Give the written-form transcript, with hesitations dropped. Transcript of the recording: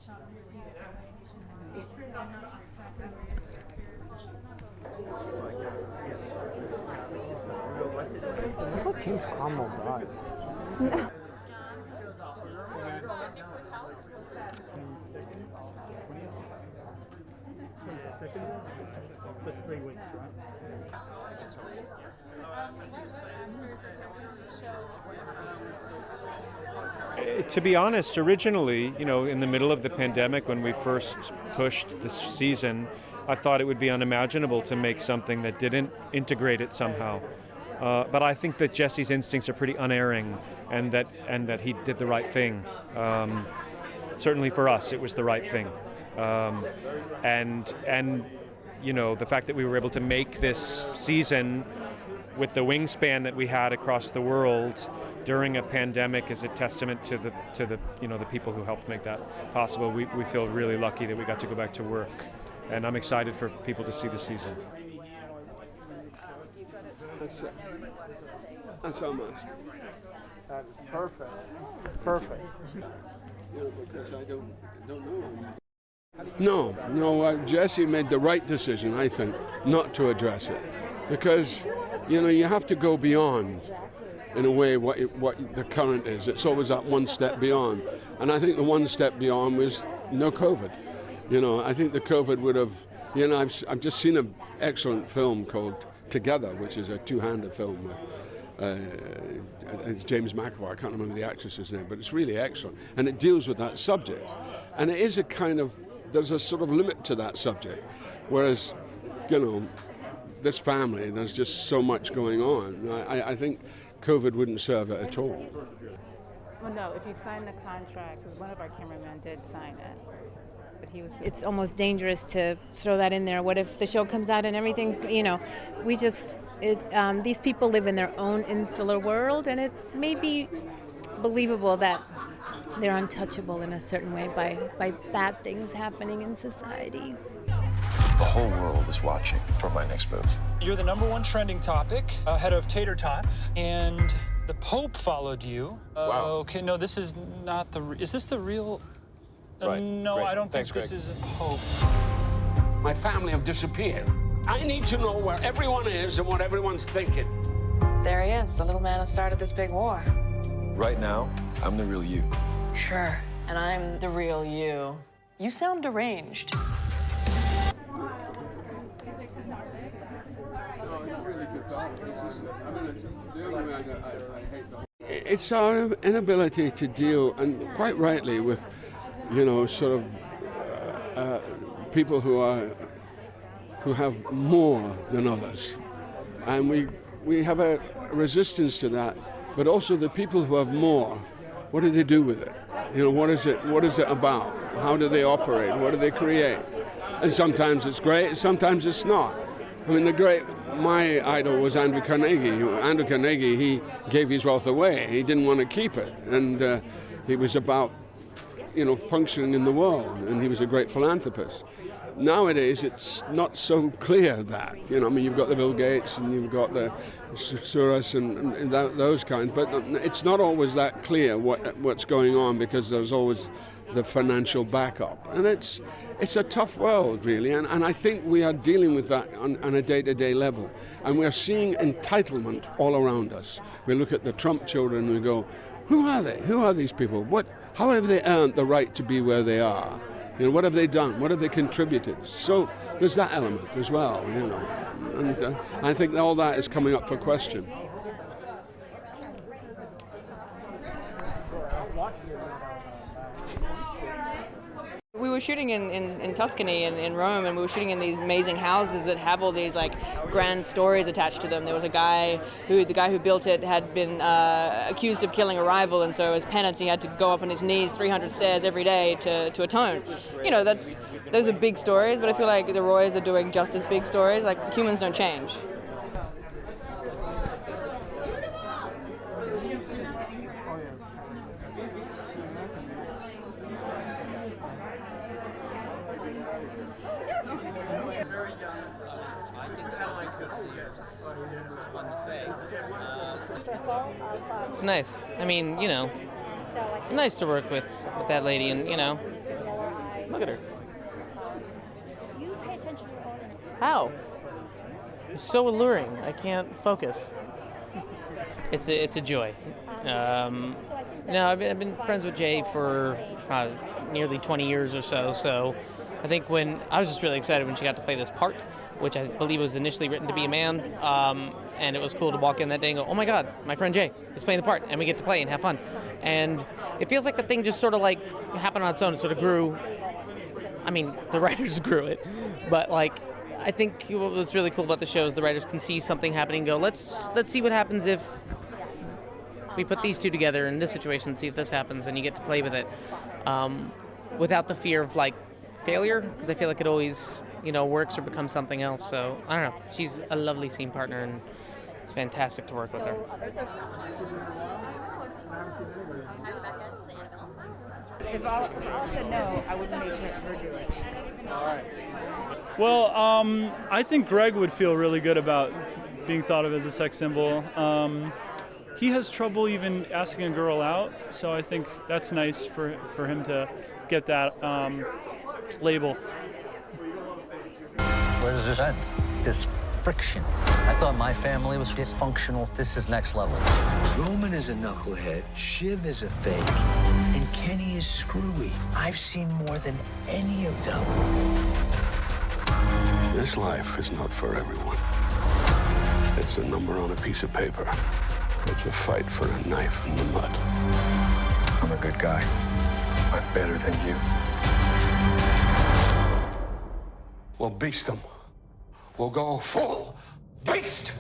I thought teams crumbled died. For 3 weeks, right? To be honest, originally, in the middle of the pandemic when we first pushed this season, I thought it would be unimaginable to make something that didn't integrate it somehow. But I think that Jesse's instincts are pretty unerring, and that he did the right thing. Certainly for us, it was the right thing. And the fact that we were able to make this season with the wingspan that we had across the world during a pandemic is a testament to the people who helped make that possible. We feel really lucky that we got to go back to work, and I'm excited for people to see the season. That's almost. That's perfect. Perfect. Because I don't know. No, Jesse made the right decision, I think, not to address it, because you have to go beyond, in a way, what the current is. It's always that one step beyond, and I think the one step beyond was no COVID. I think the COVID would have. I've just seen an excellent film called Together, which is a two-handed film with it's James McAvoy. I can't remember the actress's name, but it's really excellent, and it deals with that subject. And it is there's a sort of limit to that subject, whereas, this family, there's just so much going on. I think COVID wouldn't serve it at all. Well, no, if you sign the contract, because one of our cameramen did sign it. But it's almost dangerous to throw that in there. What if the show comes out and everything's, these people live in their own insular world, and it's maybe believable that they're untouchable in a certain way by bad things happening in society. The whole world is watching for my next move. You're the #1 trending topic, ahead of tater tots, and the Pope followed you. Wow. Okay, no, this is not is this the real? Right. No, Great. I don't Thanks, think this Greg. is a Pope. My family have disappeared. I need to know where everyone is and what everyone's thinking. There he is, the little man who started this big war. Right now, I'm the real you. Sure. And I'm the real you. You sound deranged. It's our inability to deal, and quite rightly, with, people who have more than others, and we have a resistance to that. But also the people who have more, what do they do with it? What is it about? How do they operate? What do they create? And sometimes it's great, sometimes it's not. I mean, my idol was Andrew Carnegie. Andrew Carnegie, he gave his wealth away. He didn't want to keep it. And he was about, functioning in the world. And he was a great philanthropist. Nowadays, it's not so clear that. You've got the Bill Gates and you've got the Soros and those kinds. But it's not always that clear what's going on, because there's always the financial backup. And it's a tough world, really, and I think we are dealing with that on a day-to-day level. And we are seeing entitlement all around us. We look at the Trump children and we go, who are they? Who are these people? How have they earned the right to be where they are? What have they done? What have they contributed? So there's that element as well, And I think all that is coming up for question. We were shooting in Tuscany and in Rome, and we were shooting in these amazing houses that have all these grand stories attached to them. There was the guy who built it had been accused of killing a rival, and so as penance he had to go up on his knees 300 stairs every day to atone. Those are big stories, but I feel like the Roys are doing just as big stories. Humans don't change. It's nice. I mean, it's nice to work with that lady, and Look at her. How? It's so alluring. I can't focus. It's a joy. No, I've been friends with Jay for nearly 20 years or so. So I think when I was just really excited when she got to play this part, which I believe was initially written to be a man, and it was cool to walk in that day and go, oh my God, my friend Jay is playing the part, and we get to play and have fun. And it feels like the thing just sort of like happened on its own. It sort of grew. I mean, the writers grew it, but like I think what was really cool about the show is the writers can see something happening and go, let's see what happens if we put these two together in this situation and see if this happens, and you get to play with it without the fear of like failure, because I feel like it always works or becomes something else. So I don't know, she's a lovely scene partner and it's fantastic to work with her. If I said no, I wouldn't make her do it. All right. Well, I think Greg would feel really good about being thought of as a sex symbol. He has trouble even asking a girl out, so I think that's nice for him to get that label. Where does this end? This friction. I thought my family was dysfunctional. This is next level. Roman is a knucklehead, Shiv is a fake, and Kenny is screwy. I've seen more than any of them. This life is not for everyone. It's a number on a piece of paper. It's a fight for a knife in the mud. I'm a good guy. I'm better than you. We'll beast them. We'll go full beast.